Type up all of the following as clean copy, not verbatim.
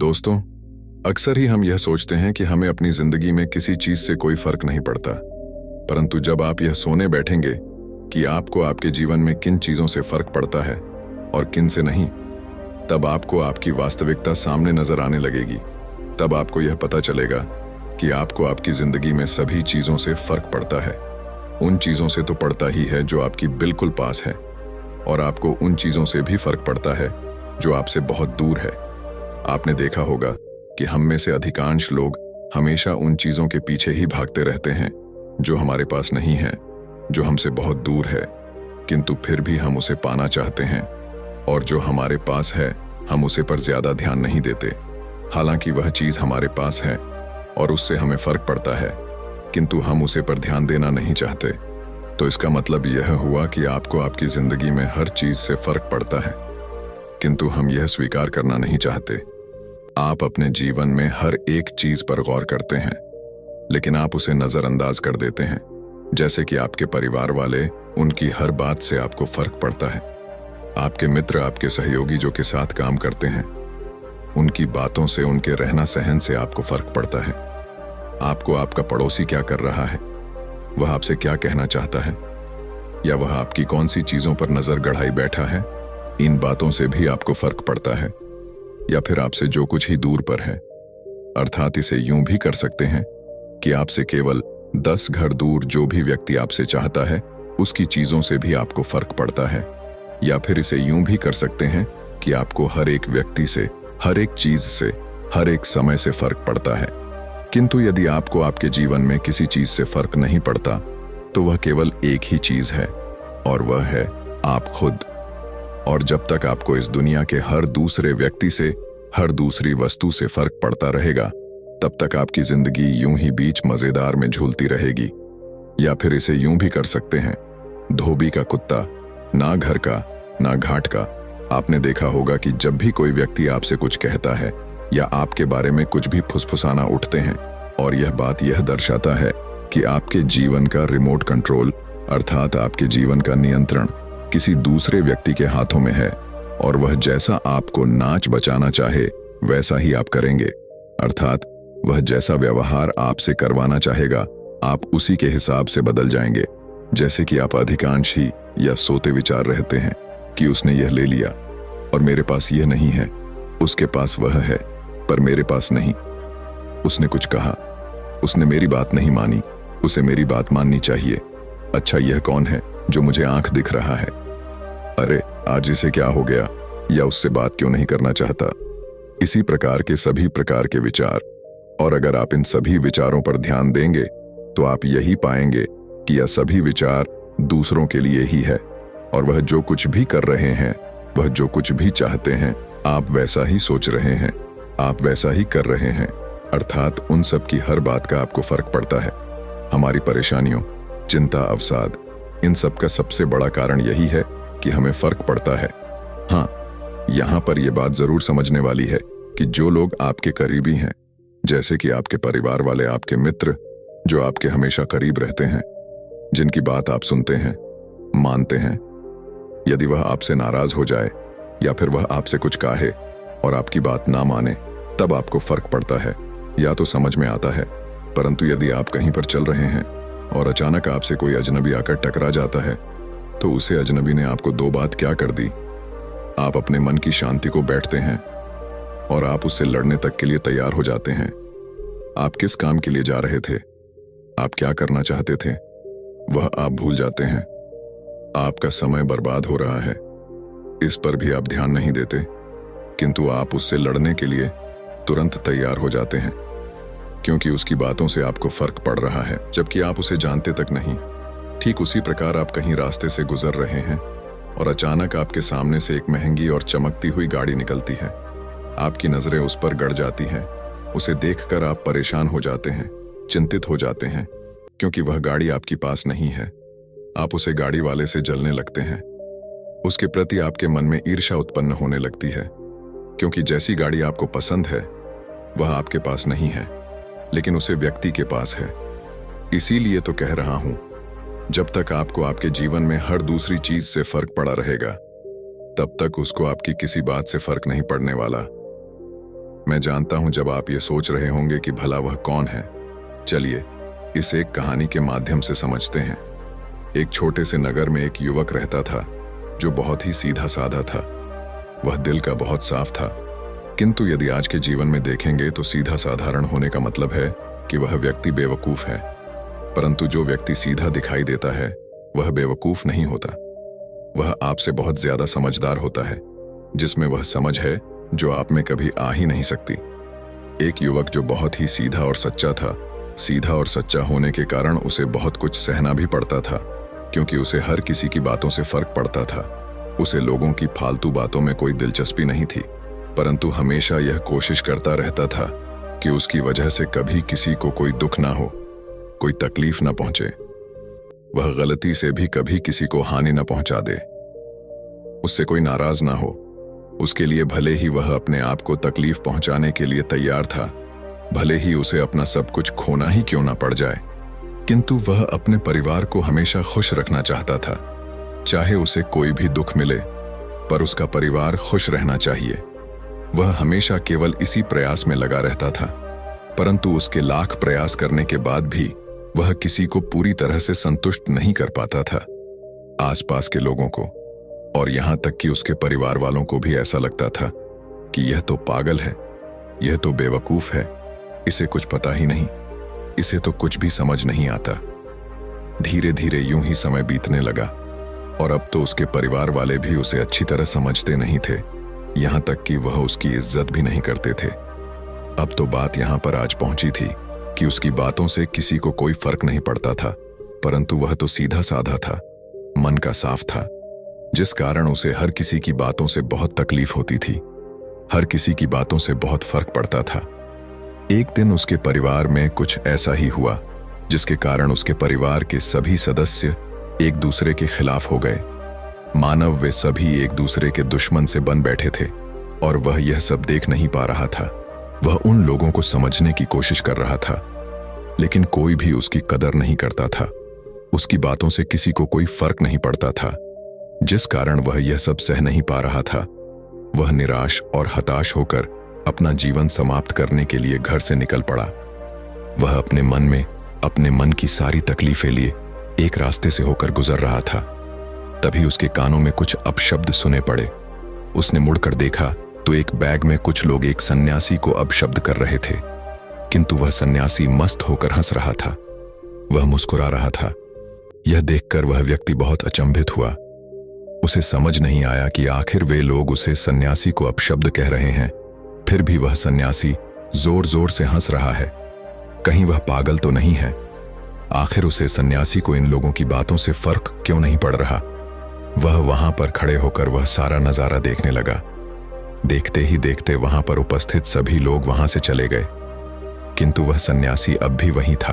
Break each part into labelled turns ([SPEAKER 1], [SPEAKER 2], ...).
[SPEAKER 1] दोस्तों, अक्सर ही हम यह सोचते हैं कि हमें अपनी जिंदगी में किसी चीज से कोई फर्क नहीं पड़ता। परंतु जब आप यह सोने बैठेंगे कि आपको आपके जीवन में किन चीजों से फर्क पड़ता है और किन से नहीं, तब आपको आपकी वास्तविकता सामने नजर आने लगेगी। तब आपको यह पता चलेगा कि आपको आपकी जिंदगी में सभी चीजों से फर्क पड़ता है। उन चीजों से तो पड़ता ही है जो आपकी बिल्कुल पास है, और आपको उन चीजों से भी फर्क पड़ता है जो आपसे बहुत दूर है। आपने देखा होगा कि हम में से अधिकांश लोग हमेशा उन चीजों के पीछे ही भागते रहते हैं जो हमारे पास नहीं है, जो हमसे बहुत दूर है, किंतु फिर भी हम उसे पाना चाहते हैं। और जो हमारे पास है हम उसे पर ज्यादा ध्यान नहीं देते, हालांकि वह चीज हमारे पास है और उससे हमें फर्क पड़ता है, किंतु हम उसे पर ध्यान देना नहीं चाहते। तो इसका मतलब यह हुआ कि आपको आपकी जिंदगी में हर चीज से फर्क पड़ता है, किंतु हम यह स्वीकार करना नहीं चाहते। आप अपने जीवन में हर एक चीज पर गौर करते हैं, लेकिन आप उसे नजरअंदाज कर देते हैं। जैसे कि आपके परिवार वाले, उनकी हर बात से आपको फर्क पड़ता है। आपके मित्र, आपके सहयोगी जो के साथ काम करते हैं, उनकी बातों से, उनके रहना सहन से आपको फर्क पड़ता है। आपको आपका पड़ोसी क्या कर रहा है, वह आपसे क्या कहना चाहता है, या वह आपकी कौन सी चीजों पर नजर गड़ाई बैठा है, इन बातों से भी आपको फर्क पड़ता है। या फिर आपसे जो कुछ ही दूर पर है, अर्थात इसे यूं भी कर सकते हैं कि आपसे केवल 10 घर दूर जो भी व्यक्ति आपसे चाहता है, उसकी चीजों से भी आपको फर्क पड़ता है। या फिर इसे यूं भी कर सकते हैं कि आपको हर एक व्यक्ति से, हर एक चीज से, हर एक समय से फर्क पड़ता है। किंतु यदि आपको आपके जीवन में किसी चीज से फर्क नहीं पड़ता, तो वह केवल एक ही चीज है, और वह है आप खुद। और जब तक आपको इस दुनिया के हर दूसरे व्यक्ति से, हर दूसरी वस्तु से फर्क पड़ता रहेगा, तब तक आपकी जिंदगी यूं ही बीच मजेदार में झूलती रहेगी। या फिर इसे यूं भी कर सकते हैं, धोबी का कुत्ता, ना घर का ना घाट का। आपने देखा होगा कि जब भी कोई व्यक्ति आपसे कुछ कहता है या आपके बारे में कुछ भी फुसफुसाना उठते हैं, और यह बात यह दर्शाता है कि आपके जीवन का रिमोट कंट्रोल, अर्थात आपके जीवन का नियंत्रण किसी दूसरे व्यक्ति के हाथों में है, और वह जैसा आपको नाच बचाना चाहे वैसा ही आप करेंगे। अर्थात वह जैसा व्यवहार आपसे करवाना चाहेगा, आप उसी के हिसाब से बदल जाएंगे। जैसे कि आप अधिकांश ही या सोते विचार रहते हैं कि उसने यह ले लिया और मेरे पास यह नहीं है, उसके पास वह है पर मेरे पास नहीं। उसने कुछ कहा, उसने मेरी बात नहीं मानी, उसे मेरी बात माननी चाहिए। अच्छा, यह कौन है जो मुझे आंख दिख रहा है? अरे आज इसे क्या हो गया, या उससे बात क्यों नहीं करना चाहता? इसी प्रकार के सभी प्रकार के विचार। और अगर आप इन सभी विचारों पर ध्यान देंगे तो आप यही पाएंगे कि यह सभी विचार दूसरों के लिए ही है, और वह जो कुछ भी कर रहे हैं, वह जो कुछ भी चाहते हैं, आप वैसा ही सोच रहे हैं, आप वैसा ही कर रहे हैं। अर्थात उन सब की हर बात का आपको फर्क पड़ता है। हमारी परेशानियों, चिंता, अवसाद, इन सब का सबसे बड़ा कारण यही है कि हमें फर्क पड़ता है। हाँ, यहाँ पर यह बात जरूर समझने वाली है कि जो लोग आपके करीबी हैं, जैसे कि आपके परिवार वाले, आपके मित्र जो आपके हमेशा करीब रहते हैं, जिनकी बात आप सुनते हैं, मानते हैं, यदि वह आपसे नाराज हो जाए या फिर वह आपसे कुछ कहे और आपकी बात ना माने, तब आपको फर्क पड़ता है, या तो समझ में आता है। परंतु यदि आप कहीं पर चल रहे हैं और अचानक आपसे कोई अजनबी आकर टकरा जाता है, तो उसे अजनबी ने आपको 2 बात क्या कर दी, आप अपने मन की शांति को बैठते हैं और आप उससे लड़ने तक के लिए तैयार हो जाते हैं। आप किस काम के लिए जा रहे थे, आप क्या करना चाहते थे, वह आप भूल जाते हैं। आपका समय बर्बाद हो रहा है, इस पर भी आप ध्यान नहीं देते, किंतु आप उससे लड़ने के लिए तुरंत तैयार हो जाते हैं, क्योंकि उसकी बातों से आपको फर्क पड़ रहा है, जबकि आप उसे जानते तक नहीं। ठीक उसी प्रकार आप कहीं रास्ते से गुजर रहे हैं और अचानक आपके सामने से एक महंगी और चमकती हुई गाड़ी निकलती है। आपकी नजरें उस पर गड़ जाती हैं। उसे देखकर आप परेशान हो जाते हैं, चिंतित हो जाते हैं, क्योंकि वह गाड़ी आपके पास नहीं है। आप उसे गाड़ी वाले से जलने लगते हैं। उसके प्रति आपके मन में ईर्ष्या उत्पन्न होने लगती है, क्योंकि जैसी गाड़ी आपको पसंद है वह आपके पास नहीं है, लेकिन उसे व्यक्ति के पास है। इसीलिए तो कह रहा हूं, जब तक आपको आपके जीवन में हर दूसरी चीज से फर्क पड़ा रहेगा, तब तक उसको आपकी किसी बात से फर्क नहीं पड़ने वाला। मैं जानता हूं जब आप ये सोच रहे होंगे कि भला वह कौन है। चलिए इस एक कहानी के माध्यम से समझते हैं। एक छोटे से नगर में एक युवक रहता था जो बहुत ही सीधा साधा था। वह दिल का बहुत साफ था, किंतु यदि आज के जीवन में देखेंगे तो सीधा साधारण होने का मतलब है कि वह व्यक्ति बेवकूफ है। परंतु जो व्यक्ति सीधा दिखाई देता है वह बेवकूफ नहीं होता। वह आपसे बहुत ज्यादा समझदार होता है, जिसमें वह समझ है जो आप में कभी आ ही नहीं सकती। एक युवक जो बहुत ही सीधा और सच्चा था। सीधा और सच्चा होने के कारण उसे बहुत कुछ सहना भी पड़ता था, क्योंकि उसे हर किसी की बातों से फर्क पड़ता था। उसे लोगों की फालतू बातों में कोई दिलचस्पी नहीं थी, परंतु हमेशा यह कोशिश करता रहता था कि उसकी वजह से कभी किसी को कोई दुख ना हो, कोई तकलीफ ना पहुंचे। वह गलती से भी कभी किसी को हानि ना पहुंचा दे, उससे कोई नाराज ना हो। उसके लिए भले ही वह अपने आप को तकलीफ पहुंचाने के लिए तैयार था, भले ही उसे अपना सब कुछ खोना ही क्यों ना पड़ जाए, किंतु वह अपने परिवार को हमेशा खुश रखना चाहता था। चाहे उसे कोई भी दुख मिले, पर उसका परिवार खुश रहना चाहिए। वह हमेशा केवल इसी प्रयास में लगा रहता था, परंतु उसके लाख प्रयास करने के बाद भी वह किसी को पूरी तरह से संतुष्ट नहीं कर पाता था। आसपास के लोगों को और यहां तक कि उसके परिवार वालों को भी ऐसा लगता था कि यह तो पागल है, यह तो बेवकूफ है, इसे कुछ पता ही नहीं, इसे तो कुछ भी समझ नहीं आता। धीरे धीरे यूं ही समय बीतने लगा और अब तो उसके परिवार वाले भी उसे अच्छी तरह समझते नहीं थे, यहां तक कि वह उसकी इज्जत भी नहीं करते थे। अब तो बात यहां पर आज पहुंची थी कि उसकी बातों से किसी को कोई फर्क नहीं पड़ता था, परंतु वह तो सीधा साधा था, मन का साफ था, जिस कारण उसे हर किसी की बातों से बहुत तकलीफ होती थी, हर किसी की बातों से बहुत फर्क पड़ता था। एक दिन उसके परिवार में कुछ ऐसा ही हुआ जिसके कारण उसके परिवार के सभी सदस्य एक दूसरे के खिलाफ हो गए। मानव वे सभी एक दूसरे के दुश्मन से बन बैठे थे और वह यह सब देख नहीं पा रहा था। वह उन लोगों को समझने की कोशिश कर रहा था, लेकिन कोई भी उसकी कदर नहीं करता था। उसकी बातों से किसी को कोई फर्क नहीं पड़ता था, जिस कारण वह यह सब सह नहीं पा रहा था। वह निराश और हताश होकर अपना जीवन समाप्त करने के लिए घर से निकल पड़ा। वह अपने मन में अपने मन की सारी तकलीफें लिए एक रास्ते से होकर गुजर रहा था। तभी उसके कानों में कुछ अपशब्द सुने पड़े। उसने मुड़कर देखा तो एक बैग में कुछ लोग एक सन्यासी को अपशब्द कर रहे थे, किंतु वह सन्यासी मस्त होकर हंस रहा था, वह मुस्कुरा रहा था। यह देखकर वह व्यक्ति बहुत अचंभित हुआ। उसे समझ नहीं आया कि आखिर वे लोग उसे सन्यासी को अपशब्द कह रहे हैं, फिर भी वह सन्यासी जोर जोर से हंस रहा है। कहीं वह पागल तो नहीं है? आखिर उसे सन्यासी को इन लोगों की बातों से फर्क क्यों नहीं पड़ रहा? वह वहां पर खड़े होकर वह सारा नजारा देखने लगा। देखते ही देखते वहां पर उपस्थित सभी लोग वहां से चले गए, किंतु वह सन्यासी अब भी वहीं था।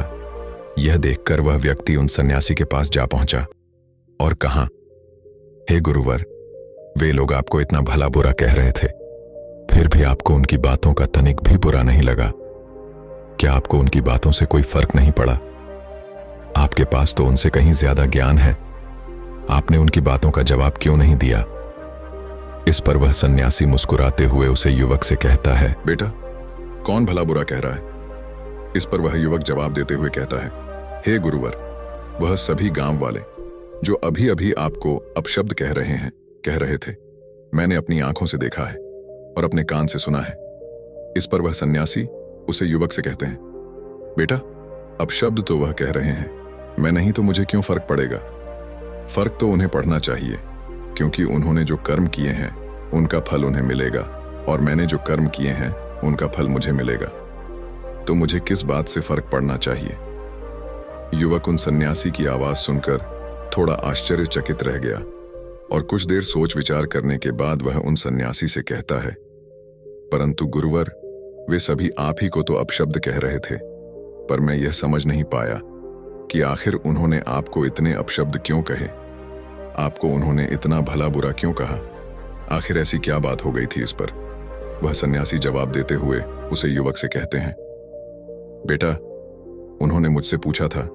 [SPEAKER 1] यह देखकर वह व्यक्ति उन सन्यासी के पास जा पहुंचा और कहा, हे गुरुवर, वे लोग आपको इतना भला बुरा कह रहे थे, फिर भी आपको उनकी बातों का तनिक भी बुरा नहीं लगा। क्या आपको उनकी बातों से कोई फर्क नहीं पड़ा? आपके पास तो उनसे कहीं ज्यादा ज्ञान है, आपने उनकी बातों का जवाब क्यों नहीं दिया? इस पर वह सन्यासी मुस्कुराते हुए उसे युवक से कहता है, बेटा, कौन भला बुरा कह रहा है? इस पर वह युवक जवाब देते हुए कहता है, हे गुरुवर, वह सभी गांव वाले जो अभी अभी आपको अपशब्द कह रहे थे, मैंने अपनी आंखों से देखा है और अपने कान से सुना है। इस पर वह सन्यासी उसे युवक से कहते हैं, बेटा, अपशब्द तो वह कह रहे हैं, मैं नहीं तो मुझे क्यों फर्क पड़ेगा? फर्क तो उन्हें पड़ना चाहिए, क्योंकि उन्होंने जो कर्म किए हैं उनका फल उन्हें मिलेगा और मैंने जो कर्म किए हैं उनका फल मुझे मिलेगा, तो मुझे किस बात से फर्क पड़ना चाहिए? युवक उन सन्यासी की आवाज सुनकर थोड़ा आश्चर्यचकित रह गया और कुछ देर सोच विचार करने के बाद वह उन सन्यासी से कहता है, परंतु गुरुवर, वे सभी आप ही को तो अपशब्द कह रहे थे, पर मैं यह समझ नहीं पाया कि आखिर उन्होंने आपको इतने अपशब्द क्यों कहे, आपको उन्होंने इतना भला बुरा क्यों कहा? आखिर ऐसी क्या बात हो गई थी इस पर? वह सन्यासी जवाब देते हुए उसे युवक से कहते हैं, बेटा, उन्होंने मुझसे पूछा था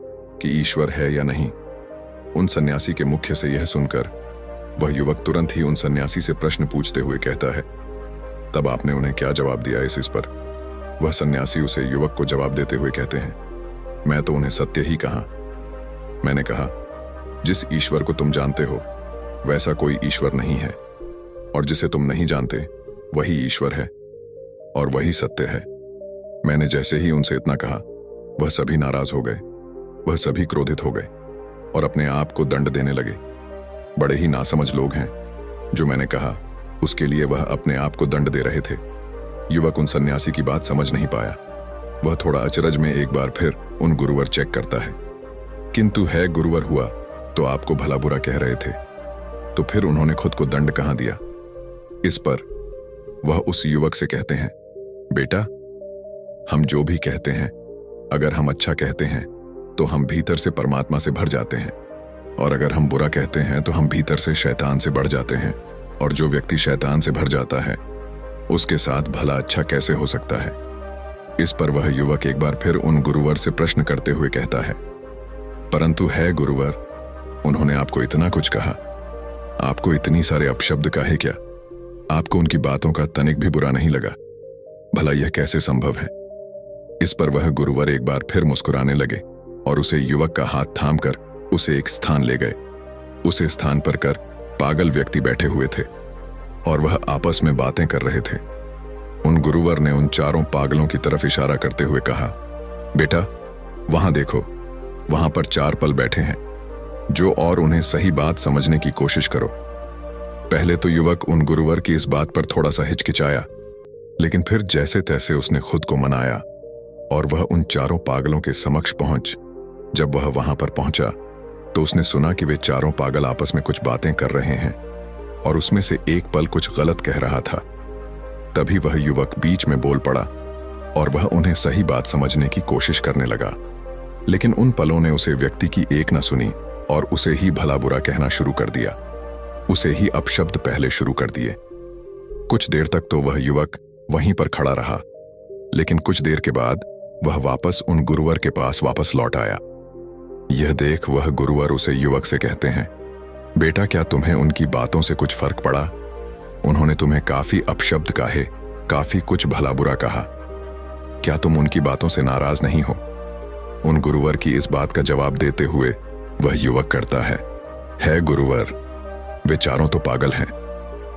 [SPEAKER 1] कि ईश्वर है या नहीं। उन सन्यासी के मुख से यह सुनकर वह युवक तुरंत ही उन सन्यासी से प्रश्न पूछते हुए कहता है, तब आपने उन्हें क्या जवाब दिया इस पर? वह सन्यासी उसे युवक को जवाब देते हुए कहते हैं, मैं तो उन्हें सत्य ही कहा। मैंने कहा, जिस ईश्वर को तुम जानते हो वैसा कोई ईश्वर नहीं है, और जिसे तुम नहीं जानते वही ईश्वर है और वही सत्य है। मैंने जैसे ही उनसे इतना कहा, वह सभी नाराज हो गए, वह सभी क्रोधित हो गए और अपने आप को दंड देने लगे। बड़े ही नासमझ लोग हैं। जो मैंने कहा उसके लिए वह अपने आप को दंड दे रहे थे। युवक उन सन्यासी की बात समझ नहीं पाया। वह थोड़ा अचरज में एक बार फिर उन गुरुवर चेक करता है। किंतु है गुरुवर हुआ तो आपको भला बुरा कह रहे थे, तो फिर उन्होंने खुद को दंड कहां दिया? इस पर वह उस युवक से कहते हैं, बेटा, हम जो भी कहते हैं, अगर हम अच्छा कहते हैं तो हम भीतर से परमात्मा से भर जाते हैं, और अगर हम बुरा कहते हैं तो हम भीतर से शैतान से बढ़ जाते हैं। और जो व्यक्ति शैतान से भर जाता है उसके साथ भला अच्छा कैसे हो सकता है? इस पर वह युवक एक बार फिर उन गुरुवर से प्रश्न करते हुए कहता है, परंतु है गुरुवर, उन्होंने आपको इतना कुछ कहा, आपको इतनी सारे अपशब्द कहे क्या? आपको उनकी बातों का तनिक भी बुरा नहीं लगा? भला यह कैसे संभव है? इस पर वह गुरुवर एक बार फिर मुस्कुराने लगे और उसे युवक का हाथ थामकर उसे एक स्थान ले गए। उसे स्थान पर कर पागल व्यक्ति बैठे हुए थे और वह आपस में बातें कर रहे थे। उन गुरुवर ने उन चारों पागलों की तरफ इशारा करते हुए कहा, बेटा, वहां देखो, वहां पर 4 पल बैठे हैं, जो और उन्हें सही बात समझने की कोशिश करो। पहले तो युवक उन गुरुवर की इस बात पर थोड़ा सा हिचकिचाया, लेकिन फिर जैसे तैसे उसने खुद को मनाया और वह उन चारों पागलों के समक्ष पहुंच। जब वह वहां पर पहुंचा तो उसने सुना कि वे चारों पागल आपस में कुछ बातें कर रहे हैं और उसमें से एक पल कुछ गलत कह रहा था। तभी वह युवक बीच में बोल पड़ा और वह उन्हें सही बात समझने की कोशिश करने लगा, लेकिन उन पलों ने उसे व्यक्ति की एक न सुनी और उसे ही भला बुरा कहना शुरू कर दिया। उसे ही अपशब्द पहले शुरू कर दिए। कुछ देर तक तो वह युवक वहीं पर खड़ा रहा, लेकिन कुछ देर के बाद वह वापस उन गुरुवर के पास वापस लौट आया। यह देख वह गुरुवर उसे युवक से कहते हैं, बेटा, क्या तुम्हें उनकी बातों से कुछ फर्क पड़ा? उन्होंने तुम्हें काफी अपशब्द कहे, काफी कुछ भला बुरा कहा। क्या तुम उनकी बातों से नाराज नहीं हो? उन गुरुवर की इस बात का जवाब देते हुए वह युवक करता है गुरुवर, वे चारों तो पागल हैं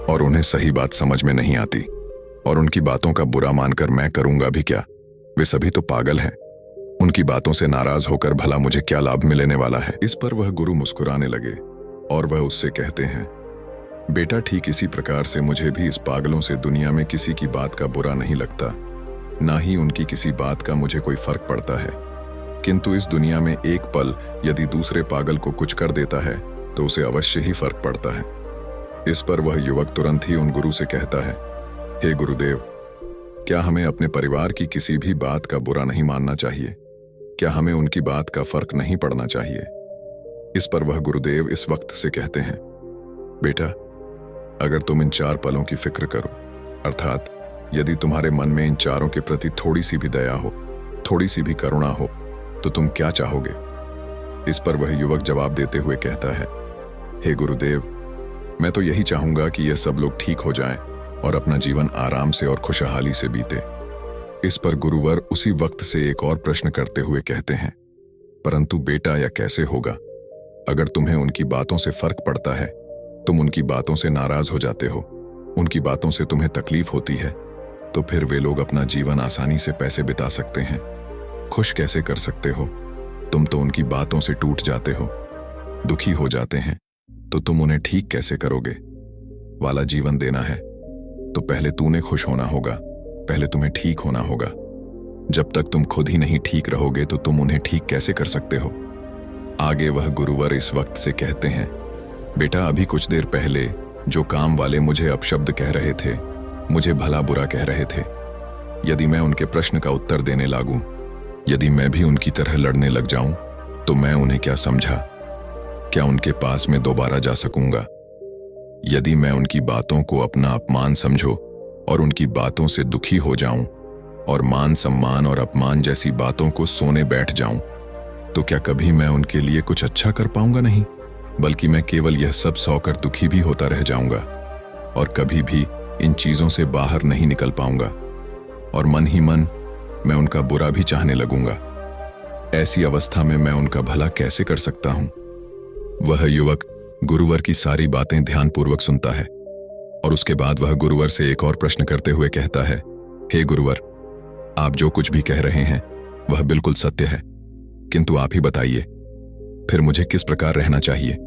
[SPEAKER 1] और उन्हें सही बात समझ में नहीं आती, और उनकी बातों का बुरा मानकर मैं करूंगा भी क्या? वे सभी तो पागल हैं। उनकी बातों से नाराज होकर भला मुझे क्या लाभ मिलने वाला है? इस पर वह गुरु मुस्कुराने लगे और वह उससे कहते हैं, बेटा, ठीक इसी प्रकार से मुझे भी इस पागलों से दुनिया में किसी की बात का बुरा नहीं लगता, ना ही उनकी किसी बात का मुझे कोई फर्क पड़ता है। किंतु इस दुनिया में एक पल यदि दूसरे पागल को कुछ कर देता है तो उसे अवश्य ही फर्क पड़ता है। इस पर वह युवक तुरंत ही उन गुरु से कहता है, हे गुरुदेव, क्या हमें अपने परिवार की किसी भी बात का बुरा नहीं मानना चाहिए? क्या हमें उनकी बात का फर्क नहीं पड़ना चाहिए? इस पर वह गुरुदेव इस वक्त से कहते हैं, बेटा, अगर तुम इन 4 पलों की फिक्र करो, अर्थात यदि तुम्हारे मन में इन चारों के प्रति थोड़ी सी भी दया हो, थोड़ी सी भी करुणा हो, तो तुम क्या चाहोगे? इस पर वह युवक जवाब देते हुए कहता है, हे गुरुदेव, मैं तो यही चाहूंगा कि यह सब लोग ठीक हो जाएं और अपना जीवन आराम से और खुशहाली से बीते। इस पर गुरुवर उसी वक्त से एक और प्रश्न करते हुए कहते हैं, परंतु बेटा, यह कैसे होगा? अगर तुम्हें उनकी बातों से फर्क पड़ता है, तुम उनकी बातों से नाराज हो जाते हो, उनकी बातों से तुम्हें तकलीफ होती है, तो फिर वे लोग अपना जीवन आसानी से पैसे बिता सकते हैं, खुश कैसे कर सकते हो? तुम तो उनकी बातों से टूट जाते हो, दुखी हो जाते हैं, तो तुम उन्हें ठीक कैसे करोगे? वाला जीवन देना है तो पहले तूने खुश होना होगा, पहले तुम्हें ठीक होना होगा। जब तक तुम खुद ही नहीं ठीक रहोगे तो तुम उन्हें ठीक कैसे कर सकते हो? आगे वह गुरुवर इस वक्त से कहते हैं, बेटा, अभी कुछ देर पहले जो काम वाले मुझे अपशब्द कह रहे थे, मुझे भला बुरा कह रहे थे, यदि मैं उनके प्रश्न का उत्तर देने लागूं, यदि मैं भी उनकी तरह लड़ने लग जाऊं, तो मैं उन्हें क्या समझा? क्या उनके पास में दोबारा जा सकूंगा? यदि मैं उनकी बातों को अपना अपमान समझो और उनकी बातों से दुखी हो जाऊं और मान सम्मान और अपमान जैसी बातों को सोने बैठ जाऊं, तो क्या कभी मैं उनके लिए कुछ अच्छा कर पाऊंगा? नहीं, बल्कि मैं केवल यह सब सहकर दुखी भी होता रह जाऊंगा और कभी भी इन चीजों से बाहर नहीं निकल पाऊंगा और मन ही मन मैं उनका बुरा भी चाहने लगूंगा। ऐसी अवस्था में मैं उनका भला कैसे कर सकता हूं? वह युवक गुरुवर की सारी बातें ध्यानपूर्वक सुनता है और उसके बाद वह गुरुवर से एक और प्रश्न करते हुए कहता है, हे गुरुवर, आप जो कुछ भी कह रहे हैं वह बिल्कुल सत्य है, किंतु आप ही बताइए फिर मुझे किस प्रकार रहना चाहिए?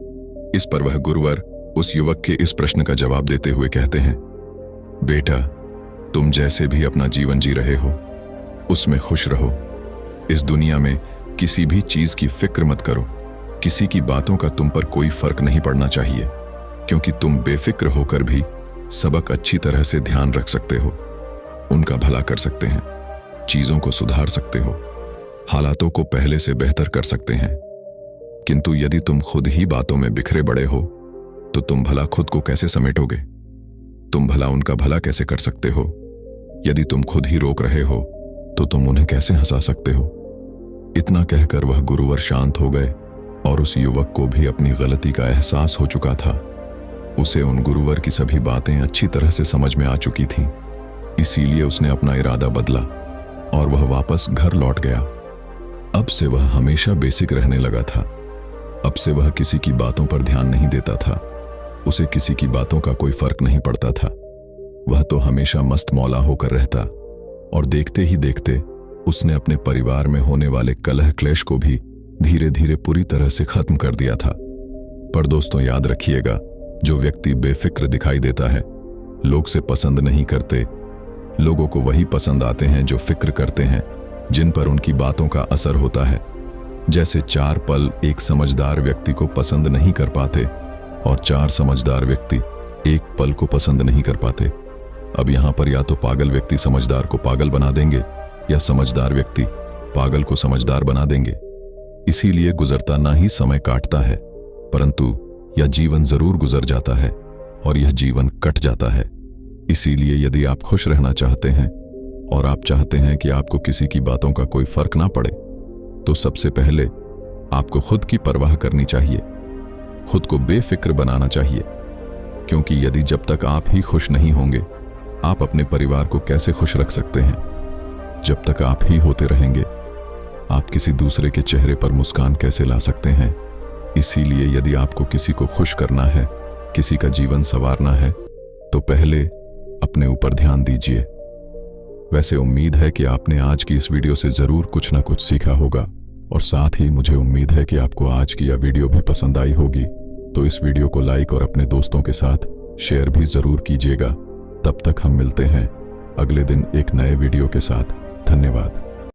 [SPEAKER 1] इस पर वह गुरुवर उस युवक के इस प्रश्न का जवाब देते हुए कहते हैं, बेटा, तुम जैसे भी अपना जीवन जी रहे हो उसमें खुश रहो। इस दुनिया में किसी भी चीज की फिक्र मत करो। किसी की बातों का तुम पर कोई फर्क नहीं पड़ना चाहिए, क्योंकि तुम बेफिक्र होकर भी सबक अच्छी तरह से ध्यान रख सकते हो, उनका भला कर सकते हैं, चीजों को सुधार सकते हो, हालातों को पहले से बेहतर कर सकते हैं। किंतु यदि तुम खुद ही बातों में बिखरे बड़े हो तो तुम भला खुद को कैसे समेटोगे? तुम भला उनका भला कैसे कर सकते हो? यदि तुम खुद ही रोक रहे हो तो तुम उन्हें कैसे हंसा सकते हो? इतना कहकर वह गुरुवर शांत हो गए और उस युवक को भी अपनी गलती का एहसास हो चुका था। उसे उन गुरुवर की सभी बातें अच्छी तरह से समझ में आ चुकी थीं, इसीलिए उसने अपना इरादा बदला और वह वापस घर लौट गया। अब से वह हमेशा बेसिक रहने लगा था। अब से वह किसी की बातों पर ध्यान नहीं देता था। उसे किसी की बातों का कोई फर्क नहीं पड़ता था। वह तो हमेशा मस्त मौला होकर रहता और देखते ही देखते उसने अपने परिवार में होने वाले कलह क्लेश को भी धीरे धीरे पूरी तरह से खत्म कर दिया था। पर दोस्तों, याद रखिएगा, जो व्यक्ति बेफिक्र दिखाई देता है लोग से पसंद नहीं करते। लोगों को वही पसंद आते हैं जो फिक्र करते हैं, जिन पर उनकी बातों का असर होता है। जैसे 4 पल एक समझदार व्यक्ति को पसंद नहीं कर पाते और 4 समझदार व्यक्ति एक पल को पसंद नहीं कर पाते। अब यहां पर या तो पागल व्यक्ति समझदार को पागल बना देंगे या समझदार व्यक्ति पागल को समझदार बना देंगे। इसीलिए गुजरता ना ही समय काटता है, परंतु यह जीवन जरूर गुजर जाता है और यह जीवन कट जाता है। इसीलिए यदि आप खुश रहना चाहते हैं और आप चाहते हैं कि आपको किसी की बातों का कोई फर्क ना पड़े, तो सबसे पहले आपको खुद की परवाह करनी चाहिए, खुद को बेफिक्र बनाना चाहिए। क्योंकि यदि जब तक आप ही खुश नहीं होंगे, आप अपने परिवार को कैसे खुश रख सकते हैं? जब तक आप ही होते रहेंगे, आप किसी दूसरे के चेहरे पर मुस्कान कैसे ला सकते हैं? इसीलिए यदि आपको किसी को खुश करना है, किसी का जीवन संवारना है, तो पहले अपने ऊपर ध्यान दीजिए। वैसे उम्मीद है कि आपने आज की इस वीडियो से जरूर कुछ ना कुछ सीखा होगा और साथ ही मुझे उम्मीद है कि आपको आज की यह वीडियो भी पसंद आई होगी। तो इस वीडियो को लाइक और अपने दोस्तों के साथ शेयर भी जरूर कीजिएगा। तब तक हम मिलते हैं अगले दिन एक नए वीडियो के साथ। धन्यवाद।